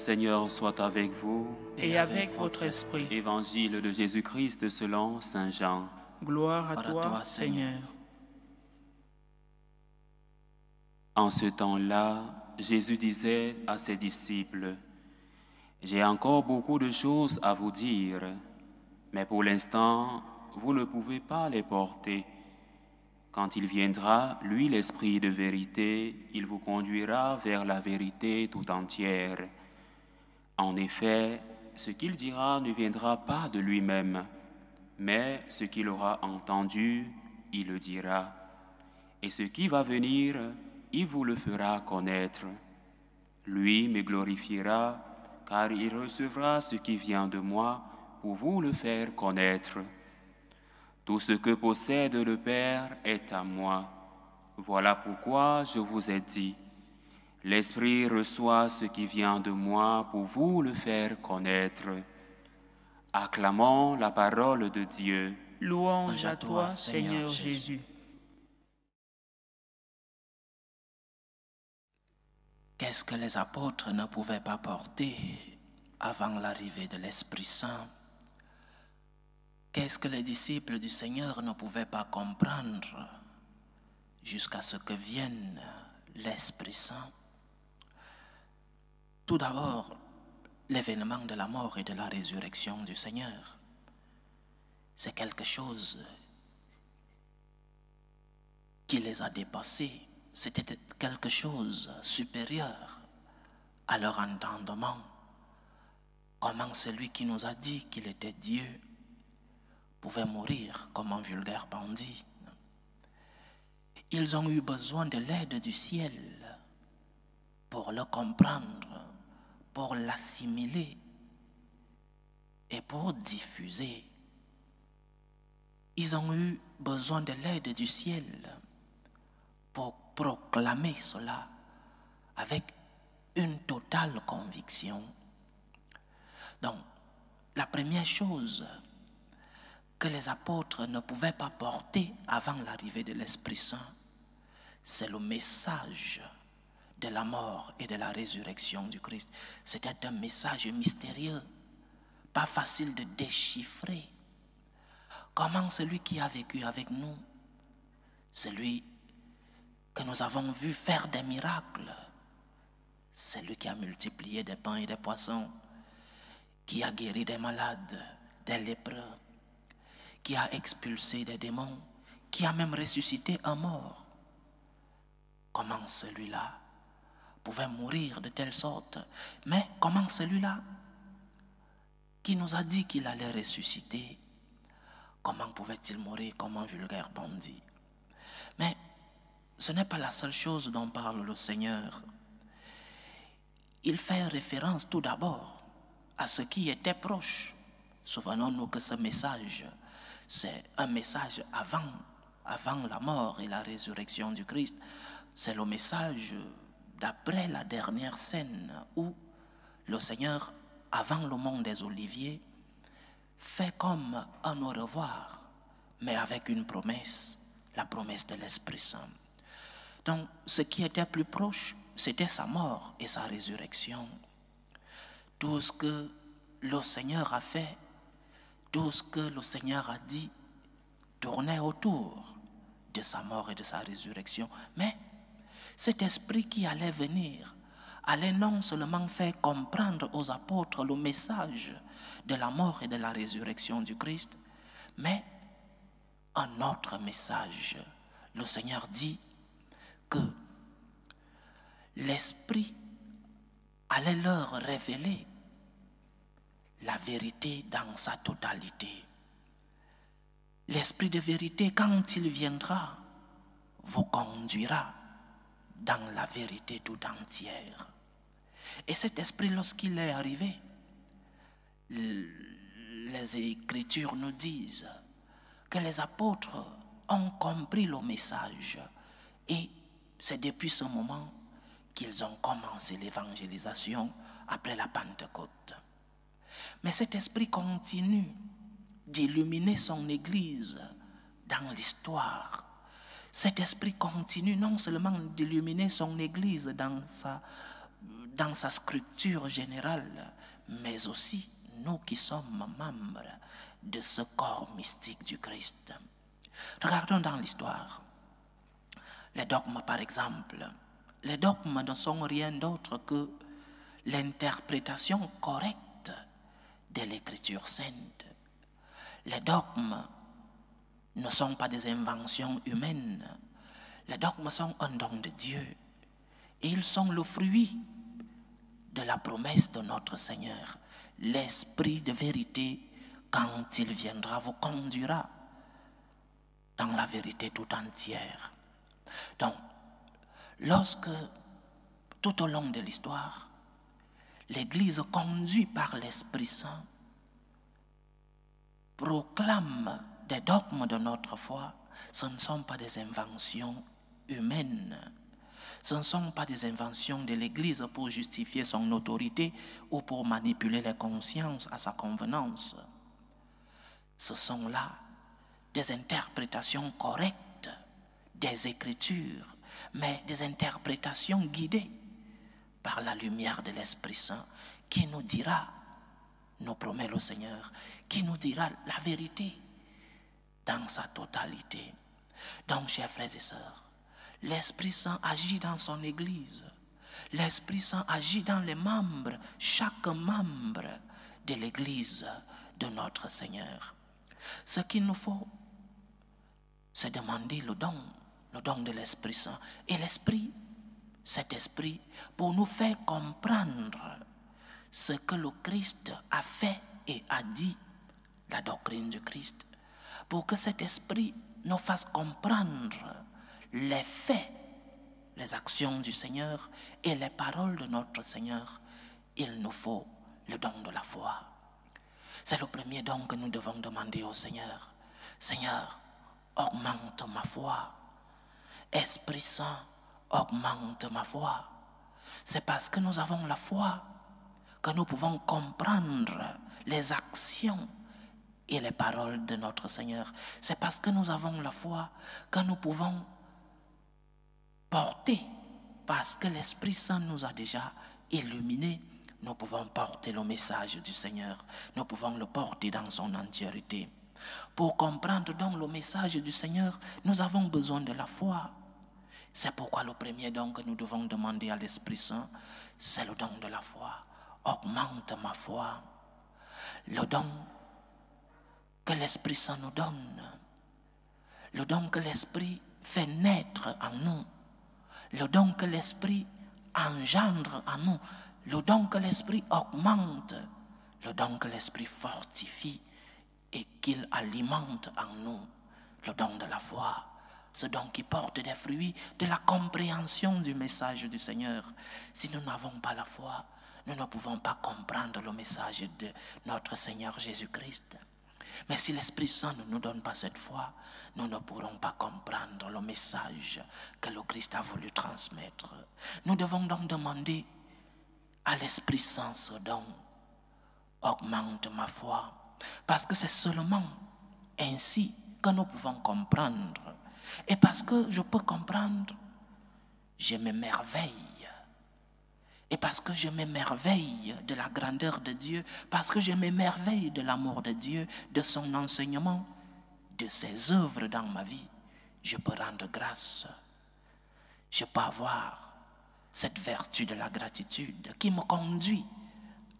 Seigneur soit avec vous. Et avec votre esprit. Évangile de Jésus-Christ selon saint Jean. Gloire à toi, Seigneur. En ce temps-là, Jésus disait à ses disciples, « J'ai encore beaucoup de choses à vous dire, mais pour l'instant, vous ne pouvez pas les porter. Quand il viendra, lui l'Esprit de vérité, il vous conduira vers la vérité tout entière. En effet, ce qu'il dira ne viendra pas de lui-même, mais ce qu'il aura entendu, il le dira. Et ce qui va venir, il vous le fera connaître. Lui me glorifiera, car il recevra ce qui vient de moi pour vous le faire connaître. Tout ce que possède le Père est à moi. Voilà pourquoi je vous ai dit, l'Esprit reçoit ce qui vient de moi pour vous le faire connaître. Acclamons la parole de Dieu. Louange à toi, Seigneur Jésus. Qu'est-ce que les apôtres ne pouvaient pas porter avant l'arrivée de l'Esprit Saint? Qu'est-ce que les disciples du Seigneur ne pouvaient pas comprendre jusqu'à ce que vienne l'Esprit Saint? Tout d'abord, l'événement de la mort et de la résurrection du Seigneur. C'est quelque chose qui les a dépassés. C'était quelque chose de supérieur à leur entendement. Comment celui qui nous a dit qu'il était Dieu pouvait mourir comme un vulgaire bandit? Ils ont eu besoin de l'aide du ciel pour le comprendre, pour l'assimiler et pour diffuser. Ils ont eu besoin de l'aide du ciel pour proclamer cela avec une totale conviction. Donc, la première chose que les apôtres ne pouvaient pas porter avant l'arrivée de l'Esprit Saint, c'est le message de la mort et de la résurrection du Christ. C'était un message mystérieux, pas facile de déchiffrer. Comment celui qui a vécu avec nous, celui que nous avons vu faire des miracles, celui qui a multiplié des pains et des poissons, qui a guéri des malades, des lépreux, qui a expulsé des démons, qui a même ressuscité un mort. Comment celui-là pouvait mourir de telle sorte? Mais comment celui-là qui nous a dit qu'il allait ressusciter, comment pouvait-il mourir comme un vulgaire bandit? Mais ce n'est pas la seule chose dont parle le Seigneur. Il fait référence tout d'abord à ce qui était proche. Souvenons-nous que ce message, c'est un message avant la mort et la résurrection du Christ. C'est le message d'après la dernière scène où le Seigneur, avant le mont des Oliviers, fait comme un au revoir, mais avec une promesse, la promesse de l'Esprit Saint. Donc, ce qui était plus proche, c'était sa mort et sa résurrection. Tout ce que le Seigneur a fait, tout ce que le Seigneur a dit, tournait autour de sa mort et de sa résurrection. Mais cet esprit qui allait venir, allait non seulement faire comprendre aux apôtres le message de la mort et de la résurrection du Christ, mais un autre message. Le Seigneur dit que l'Esprit allait leur révéler la vérité dans sa totalité. L'Esprit de vérité, quand il viendra, vous conduira dans la vérité tout entière. Et cet Esprit, lorsqu'il est arrivé, les Écritures nous disent que les apôtres ont compris le message. Et c'est depuis ce moment qu'ils ont commencé l'évangélisation après la Pentecôte. Mais cet esprit continue d'illuminer son Église dans l'histoire. Cet esprit continue non seulement d'illuminer son Église dans dans sa structure générale, mais aussi nous qui sommes membres de ce corps mystique du Christ. Regardons dans l'histoire. Les dogmes, par exemple. Les dogmes ne sont rien d'autre que l'interprétation correcte de l'Écriture sainte. Les dogmes ne sont pas des inventions humaines. Les dogmes sont un don de Dieu. Et ils sont le fruit de la promesse de notre Seigneur. L'Esprit de vérité, quand il viendra, vous conduira dans la vérité tout entière. Donc, lorsque, tout au long de l'histoire, l'Église conduite par l'Esprit Saint proclame des dogmes de notre foi, ce ne sont pas des inventions humaines. Ce ne sont pas des inventions de l'Église pour justifier son autorité ou pour manipuler les consciences à sa convenance. Ce sont là des interprétations correctes des Écritures, mais des interprétations guidées par la lumière de l'Esprit Saint qui nous dira, nous promet le Seigneur, qui nous dira la vérité dans sa totalité. Donc, chers frères et sœurs, l'Esprit Saint agit dans son Église. L'Esprit Saint agit dans les membres, chaque membre de l'Église de notre Seigneur. Ce qu'il nous faut, c'est demander le don de l'Esprit Saint. Et l'Esprit, cet Esprit, pour nous faire comprendre ce que le Christ a fait et a dit, la doctrine du Christ, pour que cet Esprit nous fasse comprendre les faits, les actions du Seigneur et les paroles de notre Seigneur, il nous faut le don de la foi. C'est le premier don que nous devons demander au Seigneur. Seigneur, augmente ma foi. Esprit Saint, augmente ma foi. C'est parce que nous avons la foi que nous pouvons comprendre les actions et les paroles de notre Seigneur. C'est parce que nous avons la foi que nous pouvons porter, parce que l'Esprit Saint nous a déjà illuminés, nous pouvons porter le message du Seigneur. Nous pouvons le porter dans son entièreté. Pour comprendre donc le message du Seigneur, nous avons besoin de la foi. C'est pourquoi le premier don que nous devons demander à l'Esprit Saint, c'est le don de la foi. Augmente ma foi. Le don que l'Esprit Saint nous donne. Le don que l'Esprit fait naître en nous. Le don que l'Esprit engendre en nous. Le don que l'Esprit augmente. Le don que l'Esprit fortifie et qu'il alimente en nous. Le don de la foi. Ce don qui porte des fruits de la compréhension du message du Seigneur. Si nous n'avons pas la foi, nous ne pouvons pas comprendre le message de notre Seigneur Jésus-Christ. Mais si l'Esprit Saint ne nous donne pas cette foi, nous ne pourrons pas comprendre le message que le Christ a voulu transmettre. Nous devons donc demander à l'Esprit Saint ce don. Augmente ma foi. Parce que c'est seulement ainsi que nous pouvons comprendre. Et parce que je peux comprendre, je m'émerveille. Et parce que je m'émerveille de la grandeur de Dieu, parce que je m'émerveille de l'amour de Dieu, de son enseignement, de ses œuvres dans ma vie, je peux rendre grâce. Je peux avoir cette vertu de la gratitude qui me conduit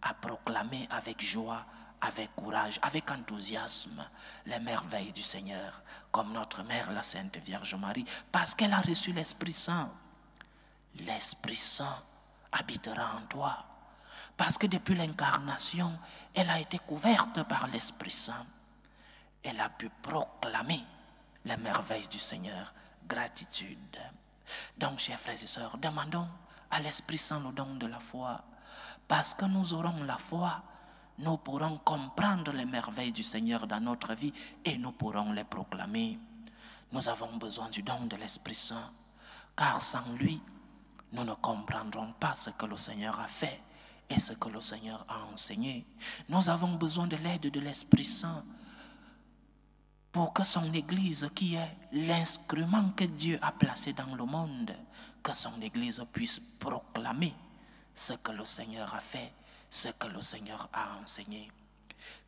à proclamer avec joie, avec courage, avec enthousiasme les merveilles du Seigneur, comme notre mère, la Sainte Vierge Marie, parce qu'elle a reçu l'Esprit Saint. L'Esprit Saint habitera en toi, parce que depuis l'incarnation, elle a été couverte par l'Esprit Saint. Elle a pu proclamer les merveilles du Seigneur. Gratitude. Donc, chers frères et sœurs, demandons à l'Esprit Saint le don de la foi, parce que nous aurons la foi, nous pourrons comprendre les merveilles du Seigneur dans notre vie et nous pourrons les proclamer. Nous avons besoin du don de l'Esprit Saint, car sans lui, nous ne comprendrons pas ce que le Seigneur a fait et ce que le Seigneur a enseigné. Nous avons besoin de l'aide de l'Esprit Saint pour que son Église, qui est l'instrument que Dieu a placé dans le monde, que son Église puisse proclamer ce que le Seigneur a fait, ce que le Seigneur a enseigné.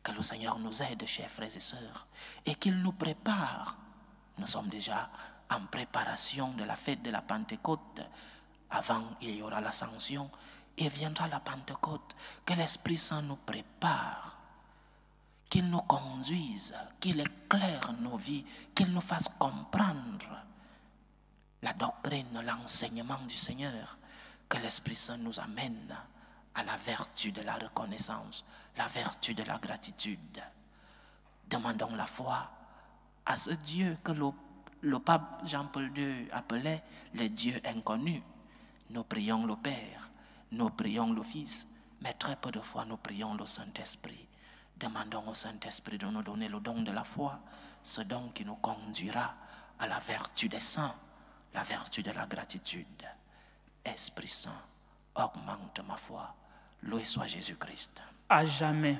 Que le Seigneur nous aide, chers frères et sœurs, et qu'il nous prépare. Nous sommes déjà en préparation de la fête de la Pentecôte. Avant, il y aura l'Ascension et viendra la Pentecôte. Que l'Esprit Saint nous prépare, qu'il nous conduise, qu'il éclaire nos vies, qu'il nous fasse comprendre la doctrine, l'enseignement du Seigneur. Que l'Esprit Saint nous amène à la vertu de la reconnaissance, la vertu de la gratitude. Demandons la foi à ce Dieu que le pape Jean-Paul II appelait le Dieu inconnu. Nous prions le Père, nous prions le Fils, mais très peu de fois nous prions le Saint-Esprit. Demandons au Saint-Esprit de nous donner le don de la foi, ce don qui nous conduira à la vertu des saints, la vertu de la gratitude. Esprit Saint, augmente ma foi. Loué soit Jésus-Christ. À jamais.